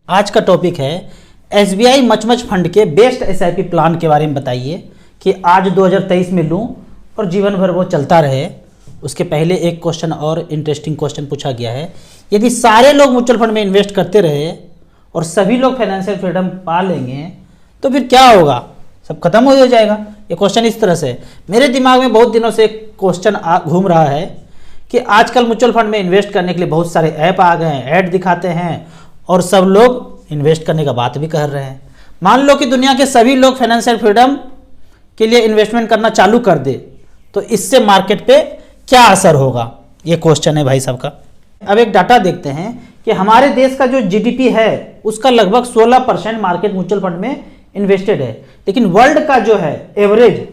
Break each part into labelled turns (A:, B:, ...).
A: आज का टॉपिक है एसबीआई मचमच फंड के बेस्ट एसआईपी प्लान के बारे में बताइए कि आज 2023 में लूं और जीवन भर वो चलता रहे। उसके पहले एक क्वेश्चन और इंटरेस्टिंग क्वेश्चन पूछा गया है, यदि सारे लोग म्यूचुअल फंड में इन्वेस्ट करते रहे और सभी लोग फाइनेंशियल फ्रीडम पा लेंगे तो फिर क्या होगा, सब खत्म हो जाएगा। ये क्वेश्चन इस तरह से मेरे दिमाग में बहुत दिनों से क्वेश्चन घूम रहा है कि आजकल म्यूचुअल फंड में इन्वेस्ट करने के लिए बहुत सारे ऐप आ गए हैं, ऐड दिखाते हैं और सब लोग इन्वेस्ट करने का बात भी कर रहे हैं। मान लो कि दुनिया के सभी लोग फाइनेंशियल फ्रीडम के लिए इन्वेस्टमेंट करना चालू कर दे तो इससे मार्केट पे क्या असर होगा, ये क्वेश्चन है भाई साहब का। अब एक डाटा देखते हैं कि हमारे देश का जो जीडीपी है उसका लगभग 16% मार्केट म्यूचुअल फंड में इन्वेस्टेड है, लेकिन वर्ल्ड का जो है एवरेज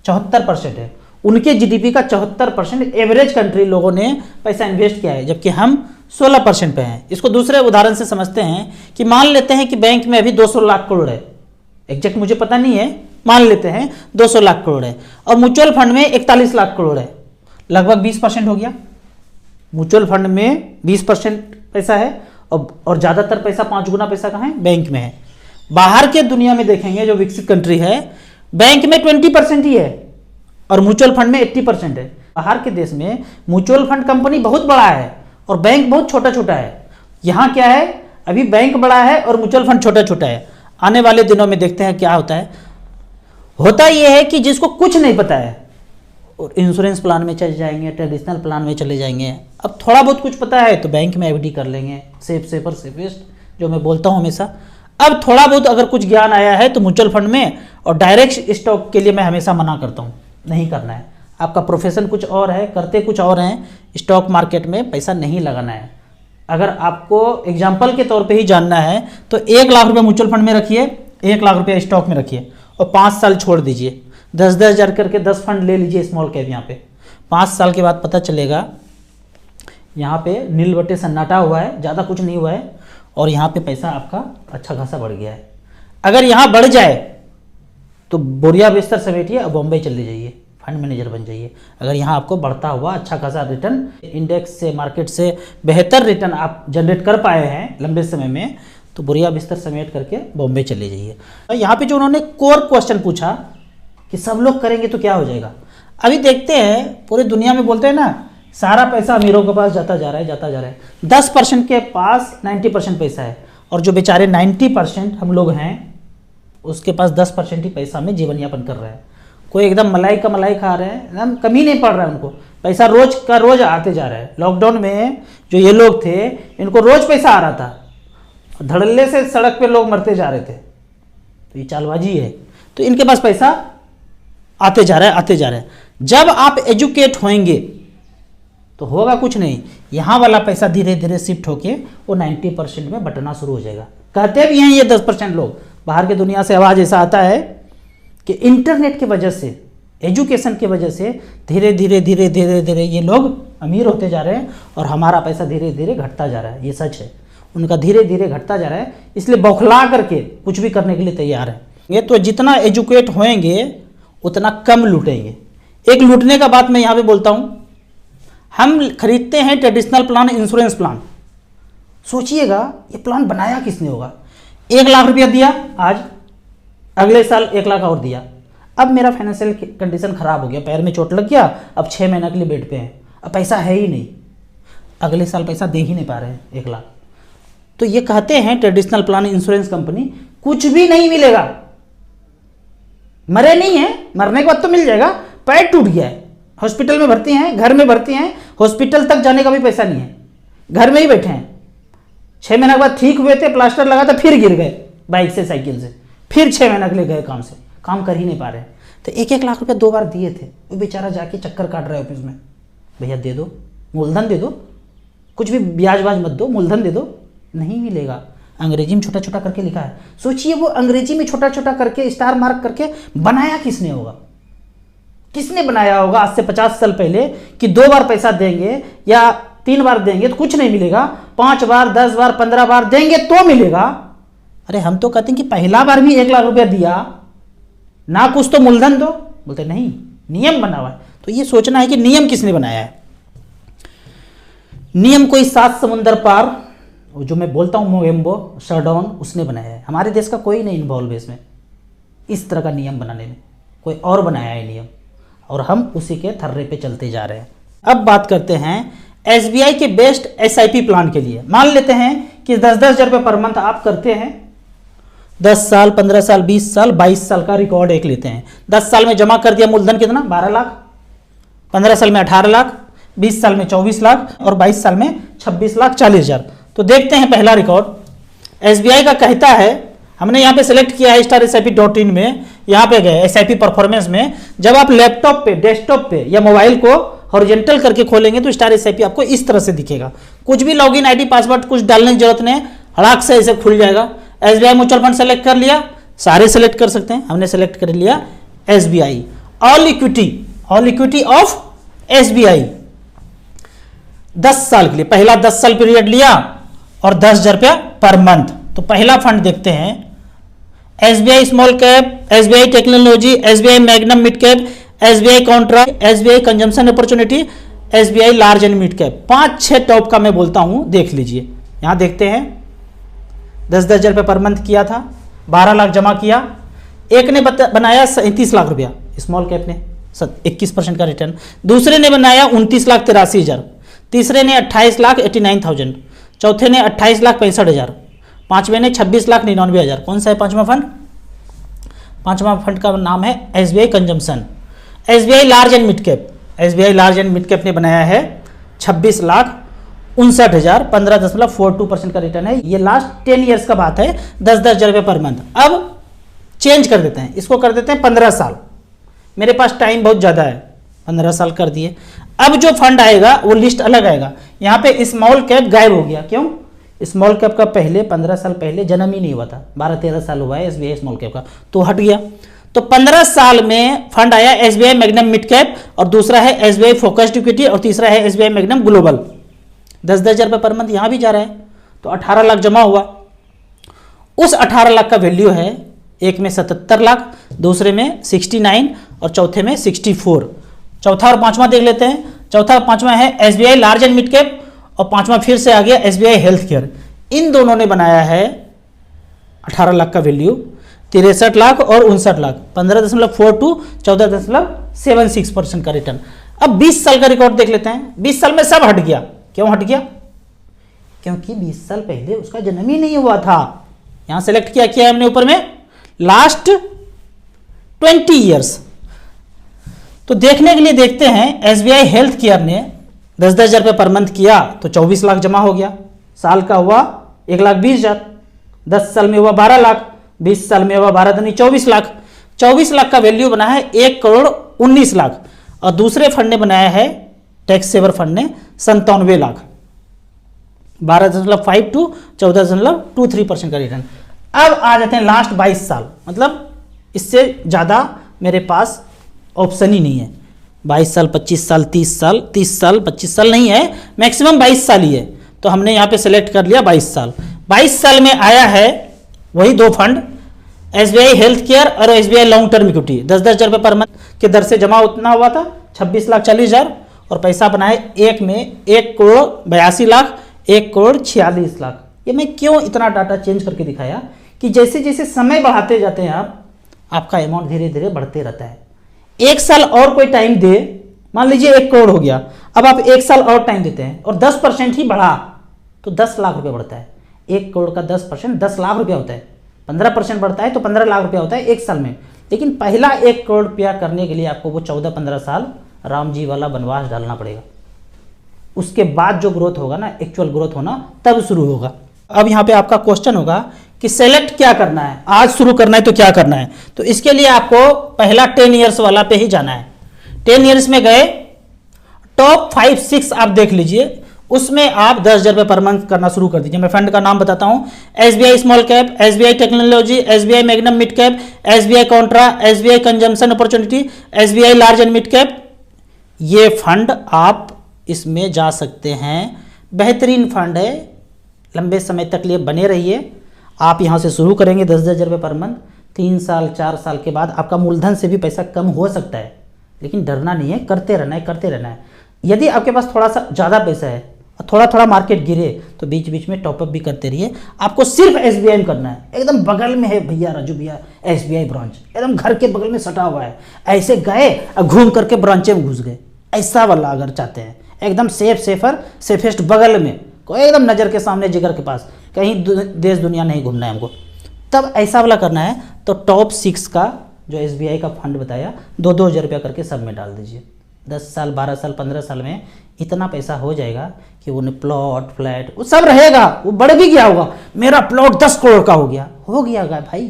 A: 74% है। उनके जीडीपी का 74% एवरेज कंट्री लोगों ने पैसा इन्वेस्ट किया है, जबकि हम 16% पे हैं। इसको दूसरे उदाहरण से समझते हैं कि मान लेते हैं कि बैंक में अभी 200 लाख करोड़ है, एग्जैक्ट मुझे पता नहीं है, मान लेते हैं 200 लाख करोड़ है और म्यूचुअल फंड में 41 लाख करोड़ है, लगभग 20% हो गया। म्यूचुअल फंड में 20% पैसा है और ज़्यादातर पैसा 5 गुना पैसा कहाँ है, बैंक में है। बाहर के दुनिया में देखेंगे जो विकसित कंट्री है, बैंक में 20% ही है और म्यूचुअल फंड में 80% है। बाहर के देश में म्यूचुअल फंड कंपनी बहुत बड़ा है और बैंक बहुत छोटा छोटा है। यहाँ क्या है, अभी बैंक बड़ा है और म्यूचुअल फंड छोटा छोटा है। आने वाले दिनों में देखते हैं क्या होता है। होता यह है कि जिसको कुछ नहीं पता है और इंश्योरेंस प्लान में चले जाएंगे, ट्रेडिशनल प्लान में चले जाएंगे। अब थोड़ा बहुत कुछ पता है तो बैंक में एफडी कर लेंगे, सेफर सेफेस्ट जो मैं बोलता हूँ हमेशा। अब थोड़ा बहुत अगर कुछ ज्ञान आया है तो म्यूचुअल फंड में और डायरेक्ट स्टॉक के लिए मैं हमेशा मना करता हूँ, नहीं करना है। आपका प्रोफेशन कुछ और है, करते कुछ और हैं, स्टॉक मार्केट में पैसा नहीं लगाना है। अगर आपको एग्जाम्पल के तौर पे ही जानना है तो 1 लाख रुपये म्यूचुअल फंड में रखिए, 1 लाख रुपये स्टॉक में रखिए और 5 साल छोड़ दीजिए। 10-10 हज़ार करके 10 फंड ले लीजिए स्मॉल कैप। यहाँ पे 5 साल के बाद पता चलेगा यहाँ पे नील बटे सन्नाटा हुआ है, ज़्यादा कुछ नहीं हुआ है और यहाँ पे पैसा आपका अच्छा खासा बढ़ गया है। अगर यहाँ बढ़ जाए तो बोरिया बिस्तर समेटिए और बॉम्बे चले जाइए, फंड मैनेजर बन जाइए। अगर यहाँ आपको बढ़ता हुआ अच्छा खासा रिटर्न, इंडेक्स से मार्केट से बेहतर रिटर्न आप जनरेट कर पाए हैं लंबे समय में, तो बोरिया बिस्तर समेट करके बॉम्बे चले जाइए। यहाँ पे जो उन्होंने कोर क्वेश्चन पूछा कि सब लोग करेंगे तो क्या हो जाएगा, अभी देखते हैं। पूरी दुनिया में बोलते हैं ना, सारा पैसा अमीरों के पास जाता जा रहा है, जाता जा रहा है। 10% के पास 90% पैसा है और जो बेचारे 90% हम लोग हैं उसके पास 10% ही पैसा में जीवन यापन कर रहे हैं। कोई एकदम मलाई का मलाई खा रहे हैं, एकदम कमी नहीं पड़ रहा है उनको, पैसा रोज का रोज आते जा रहा है। लॉकडाउन में जो ये लोग थे इनको रोज पैसा आ रहा था, धड़ल्ले से सड़क पे लोग मरते जा रहे थे। तो ये चालबाजी है, तो इनके पास पैसा आते जा रहा है, आते जा रहा है। जब आप एजुकेट होंगे तो होगा कुछ नहीं, यहाँ वाला पैसा धीरे धीरे शिफ्ट होके वो 90% में बटना शुरू हो जाएगा। कहते भी हैं ये 10% लोग। बाहर की दुनिया से आवाज़ ऐसा आता है कि इंटरनेट की वजह से, एजुकेशन की वजह से धीरे धीरे धीरे धीरे धीरे ये लोग अमीर होते जा रहे हैं और हमारा पैसा धीरे धीरे घटता जा रहा है। ये सच है, उनका धीरे धीरे घटता जा रहा है, इसलिए बौखला करके कुछ भी करने के लिए तैयार है। ये तो जितना एजुकेट होएंगे उतना कम लूटेंगे। एक लूटने का बात मैं यहाँ पे बोलता हूँ, हम खरीदते हैं ट्रेडिशनल प्लान, इंश्योरेंस प्लान। सोचिएगा ये प्लान बनाया किसने होगा। 1 लाख रुपया दिया आज, अगले साल 1 लाख और दिया। अब मेरा फाइनेंशियल कंडीशन खराब हो गया, पैर में चोट लग गया, अब 6 महीने के लिए बेड पे हैं, अब पैसा है ही नहीं, अगले साल पैसा दे ही नहीं पा रहे हैं 1 लाख। तो ये कहते हैं ट्रेडिशनल प्लान इंश्योरेंस कंपनी कुछ भी नहीं मिलेगा। मरे नहीं है, मरने के बाद तो मिल जाएगा, पैर टूट गया है, हॉस्पिटल में भर्ती हैं, घर में भर्ती हैं, हॉस्पिटल तक जाने का भी पैसा नहीं है, घर में ही बैठे हैं। 6 महीने के बाद ठीक हुए थे, प्लास्टर लगा था, फिर गिर गए बाइक से, साइकिल से, फिर 6 महीने के लिए गए काम से, काम कर ही नहीं पा रहे। तो 1-1 लाख रुपया 2 बार दिए थे, वो बेचारा जाके चक्कर काट रहा है ऑफिस में, भैया दे दो, मूलधन दे दो, कुछ भी ब्याज व्याज मत दो, मूलधन दे दो। नहीं मिलेगा। अंग्रेजी में छोटा छोटा करके लिखा है। सोचिए वो अंग्रेजी में छोटा छोटा करके स्टार मार्क करके बनाया किसने होगा, किसने बनाया होगा आज से 50 साल पहले कि 2 बार पैसा देंगे या 3 बार देंगे तो कुछ नहीं मिलेगा, 5 बार 10 बार 15 बार देंगे तो मिलेगा। अरे हम तो कहते हैं कि पहला बार भी 1 लाख रुपया दिया ना, कुछ तो मूलधन दो। बोलते नहीं, नियम बना हुआ है। तो ये सोचना है कि नियम किसने बनाया है। नियम कोई 7 समुंदर पार जो मैं बोलता हूँ मोगेम्बो शरडॉन, उसने बनाया है। हमारे देश का कोई नहीं इन्वॉल्व है इसमें, इस तरह का नियम बनाने में। कोई और बनाया है नियम और हम उसी के थर्रे पे चलते जा रहे हैं। अब बात करते हैं एसबीआई के बेस्ट एसआईपी प्लान के लिए। मान लेते हैं कि 10-10 हज़ार रुपये पर मंथ आप करते हैं, 10 साल, 15 साल, 20 साल, 22 साल का रिकॉर्ड एक लेते हैं। 10 साल में जमा कर दिया मूलधन कितना, 12 लाख, 15 साल में 18 लाख, 20 साल में 24 लाख और 22 साल में 26 लाख 40 हज़ार। तो देखते हैं पहला रिकॉर्ड। एसबीआई का कहता है, हमने यहाँ पे सेलेक्ट किया है StarSIP.in में, यहाँ पे गए SIP परफॉर्मेंस में। जब आप लैपटॉप पे, डेस्कटॉप पे या मोबाइल को हॉरिजॉन्टल करके खोलेंगे तो StarSIP आपको इस तरह से दिखेगा। कुछ भी लॉगिन आईडी पासवर्ड कुछ डालने की जरूरत नहीं, हड़ाक से ऐसे खुल जाएगा। एसबीआई म्यूचुअल फंड सेलेक्ट कर लिया, सारे सेलेक्ट कर सकते हैं, हमने सेलेक्ट कर लिया SBI all equity of SBI 10 साल के लिए। पहला 10 साल पीरियड लिया और 10,000 रुपया पर मंथ। तो पहला फंड देखते हैं, SBI small cap, SBI technology, SBI magnum mid cap, SBI Contra, SBI consumption opportunity, SBI large and mid cap. 5-6 top का मैं बोलता हूं, देख लीजिए। यहां देखते हैं 10-10 हज़ार रुपये पर मंथ किया था, 12 लाख जमा किया। एक ने बनाया 37 लाख रुपया, स्मॉल कैप ने 21% का रिटर्न। दूसरे ने बनाया 29 लाख 83 हज़ार, तीसरे ने 28 लाख 89,000, चौथे ने 28 लाख 65 हज़ार, पांचवें ने 26 लाख 99 हज़ार। कौन सा है पांचवा फंड? पांचवा फंड का नाम है SBI consumption. SBI large and mid cap, SBI large and mid cap ने बनाया है 26 लाख 59 हज़ार, 15.42% का रिटर्न है। ये लास्ट 10 ईयर्स का बात है, 10-10 हज़ार रुपये पर मंथ। अब चेंज कर देते हैं, इसको कर देते हैं 15 साल। मेरे पास टाइम बहुत ज़्यादा है, 15 साल कर दिए। अब जो फंड आएगा वो लिस्ट अलग आएगा। यहाँ पे स्मॉल कैप गायब हो गया, क्यों? स्मॉल कैप का पहले 15 साल पहले जन्म ही नहीं हुआ था, 12-13 साल हुआ है एसबीआई स्मॉल कैप का, तो हट गया। तो 15 साल में फंड आया एसबीआई मैग्नम मिड कैप, और दूसरा है एसबीआई फोकस्ड इक्विटी, और तीसरा है एसबीआई मैग्नम ग्लोबल। 10-10 हज़ार रुपये पर मंथ यहाँ भी जा रहा है। तो 18 लाख जमा हुआ। उस 18 लाख का वैल्यू है, एक में 77 लाख, दूसरे में 69 और चौथे में 64। चौथा और पांचवा देख लेते हैं। चौथा और पांचवा है SBI large and mid cap, और पांचवा फिर से आ गया एसबीआई हेल्थ केयर। इन दोनों ने बनाया है 18 लाख का वैल्यू, 63 लाख और 59 लाख, 15.42, 14.76% का रिटर्न। अब 20 साल का रिकॉर्ड देख लेते हैं। 20 साल में सब हट गया। क्यों हट गया? क्योंकि 20 साल पहले उसका जन्म ही नहीं हुआ था। यहां सेलेक्ट किया हमने ऊपर में लास्ट 20 ईयर्स। तो देखने के लिए देखते हैं, एसबीआई हेल्थ केयर ने 10-10 हज़ार रुपये पर मंथ किया तो 24 लाख जमा हो गया। साल का हुआ 1,20,000, 10 साल में हुआ 12 लाख, 20 साल में हुआ 12 दूनी 24 लाख। 24 लाख का वैल्यू बना है 1,19 लाख, और दूसरे फंड ने बनाया है टैक्स सेवर फंड ने 97 लाख, 12.5 to 14.23% का रिटर्न। अब आ जाते हैं लास्ट 22 साल, मतलब इससे ज़्यादा मेरे पास ऑप्शन ही नहीं है। 22 साल, 25 साल, 30 साल, 30 साल, 25 साल नहीं है, मैक्सिमम 22 साल ही है। तो हमने यहाँ पे सेलेक्ट कर लिया 22 साल। 22 साल में आया है वही दो फंड, एसबीआई हेल्थ केयर और एसबीआई लॉन्ग टर्म इक्विटी। 10-10 हज़ार रुपये पर मंथ के दर से जमा उतना हुआ था 26 लाख 40 हज़ार, और पैसा बनाए एक में 1,82,00,000, 1,46,00,000। ये मैं क्यों इतना डाटा चेंज करके दिखाया कि जैसे जैसे समय बढ़ाते जाते हैं आपका अमाउंट धीरे धीरे बढ़ते रहता है। एक साल और कोई टाइम दे, मान लीजिए 1 करोड़ हो गया, अब आप 1 साल और टाइम देते हैं और 10% ही बढ़ा तो 10 लाख रुपए बढ़ता है। 1 करोड़ का 10% 10 लाख रुपया होता है। 15% बढ़ता है तो 15 लाख रुपया होता है 1 साल में। लेकिन पहला 1 करोड़ रुपया करने के लिए आपको वो 14-15 साल राम जी वाला वनवास डालना पड़ेगा। उसके बाद जो ग्रोथ होगा ना, एक्चुअल ग्रोथ होना तब शुरू होगा। अब यहाँ पे आपका क्वेश्चन होगा कि सेलेक्ट क्या करना है, आज शुरू करना है तो क्या करना है। तो इसके लिए आपको पहला 10 ईयर्स वाला पे ही जाना है। 10 ईयर्स में गए, टॉप 5-6 आप देख लीजिए, उसमें आप 10 हज़ार रुपये पर मंथ करना शुरू कर दीजिए। मैं फंड का नाम बताता हूँ, SBI small cap, SBI technology, SBI magnum mid cap, SBI Contra, SBI consumption opportunity, SBI large and mid cap. ये फंड आप इसमें जा सकते हैं, बेहतरीन फंड है, लंबे समय तक लिए बने रहिए। आप यहाँ से शुरू करेंगे 10-10 हज़ार रुपये पर मंथ, 3 साल 4 साल के बाद आपका मूलधन से भी पैसा कम हो सकता है, लेकिन डरना नहीं है, करते रहना है, करते रहना है। यदि आपके पास थोड़ा सा ज़्यादा पैसा है और थोड़ा थोड़ा मार्केट गिरे तो बीच बीच में टॉपअप भी करते रहिए। आपको सिर्फ एसबीआई में करना है, एकदम बगल में है भैया राजू भैया एसबीआई ब्रांच, एकदम घर के बगल में सटा हुआ है। ऐसे गए और घूम करके ब्रांचे में घुस गए, ऐसा वाला अगर चाहते हैं एकदम सेफेस्ट बगल में, कोई एकदम नज़र के सामने जिगर के पास, कहीं देश दुनिया नहीं घूमना है हमको, तब ऐसा वाला करना है। तो टॉप 6 का जो एसबीआई का फंड बताया 2-2 हज़ार रुपया करके सब में डाल दीजिए। 10 साल 12 साल 15 साल में इतना पैसा हो जाएगा कि उन्हें प्लॉट फ्लैट वो सब रहेगा, वो बढ़ भी गया होगा। मेरा प्लॉट 10 करोड़ का हो गया भाई,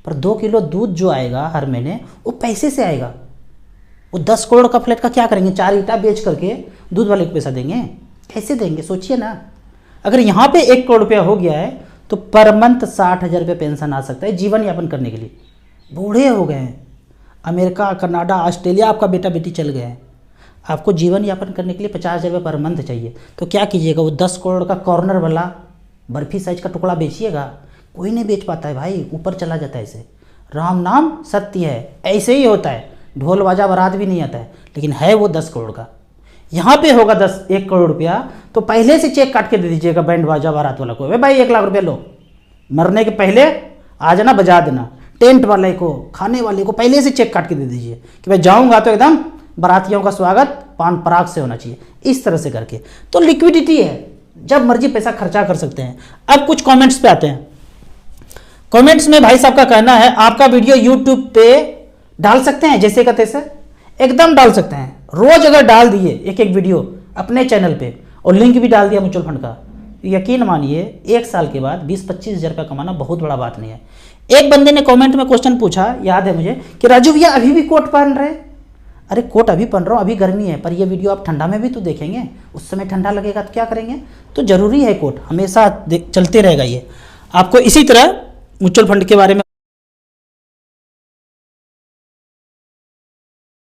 A: पर 2 किलो दूध जो आएगा हर महीने वो पैसे से आएगा। वो 10 करोड़ का फ्लैट का क्या करेंगे? 4 ईंटा बेच करके दूध वाले को पैसा देंगे? कैसे देंगे सोचिए ना। अगर यहाँ पे 1 करोड़ रुपया हो गया है तो पर मंथ 60,000 रुपये पेंशन आ सकता है जीवन यापन करने के लिए। बूढ़े हो गए हैं, अमेरिका कनाडा ऑस्ट्रेलिया आपका बेटा बेटी चल गए हैं, आपको जीवन यापन करने के लिए 50,000 रुपये पर मंथ चाहिए, तो क्या कीजिएगा? वो 10 करोड़ का कॉर्नर वाला बर्फी साइज का टुकड़ा बेचिएगा। कोई नहीं बेच पाता है भाई, ऊपर चला जाता है ऐसे। राम नाम सत्य है, ऐसे ही होता है, ढोल बाजा बारात भी नहीं आता है, लेकिन है वो 10 करोड़ का। यहाँ पे होगा 1 करोड़ रुपया, तो पहले से चेक काट के दे दीजिएगा बैंड बाजा बारात वाला को, भाई 1 लाख रुपया लो, मरने के पहले आ जाना बजा देना। टेंट वाले को, खाने वाले को पहले से चेक काट के दे दीजिए कि भाई जाऊंगा तो एकदम बारातियों का स्वागत पान पराग से होना चाहिए, इस तरह से करके। तो लिक्विडिटी है, जब मर्जी पैसा खर्चा कर सकते हैं। अब कुछ कमेंट्स पे आते हैं। कमेंट्स में भाई साहब का कहना है आपका वीडियो यूट्यूब पे डाल सकते हैं जैसे का तैसे, एकदम डाल सकते हैं। रोज अगर डाल दिए एक वीडियो अपने चैनल पे और लिंक भी डाल दिया म्यूचुअल फंड का, यकीन मानिए 1 साल के बाद 20-25 हज़ार रुपया कमाना बहुत बड़ा बात नहीं है। एक बंदे ने कमेंट में क्वेश्चन पूछा, याद है मुझे, कि राजू भैया अभी भी कोट पहन रहे? अरे कोट अभी पहन रहा हूँ, अभी गर्मी है, पर ये वीडियो आप ठंडा में भी तो देखेंगे, उस समय ठंडा लगेगा तो क्या करेंगे? तो ज़रूरी है कोट, हमेशा चलते रहेगा ये। आपको इसी तरह म्यूचुअल फंड के बारे में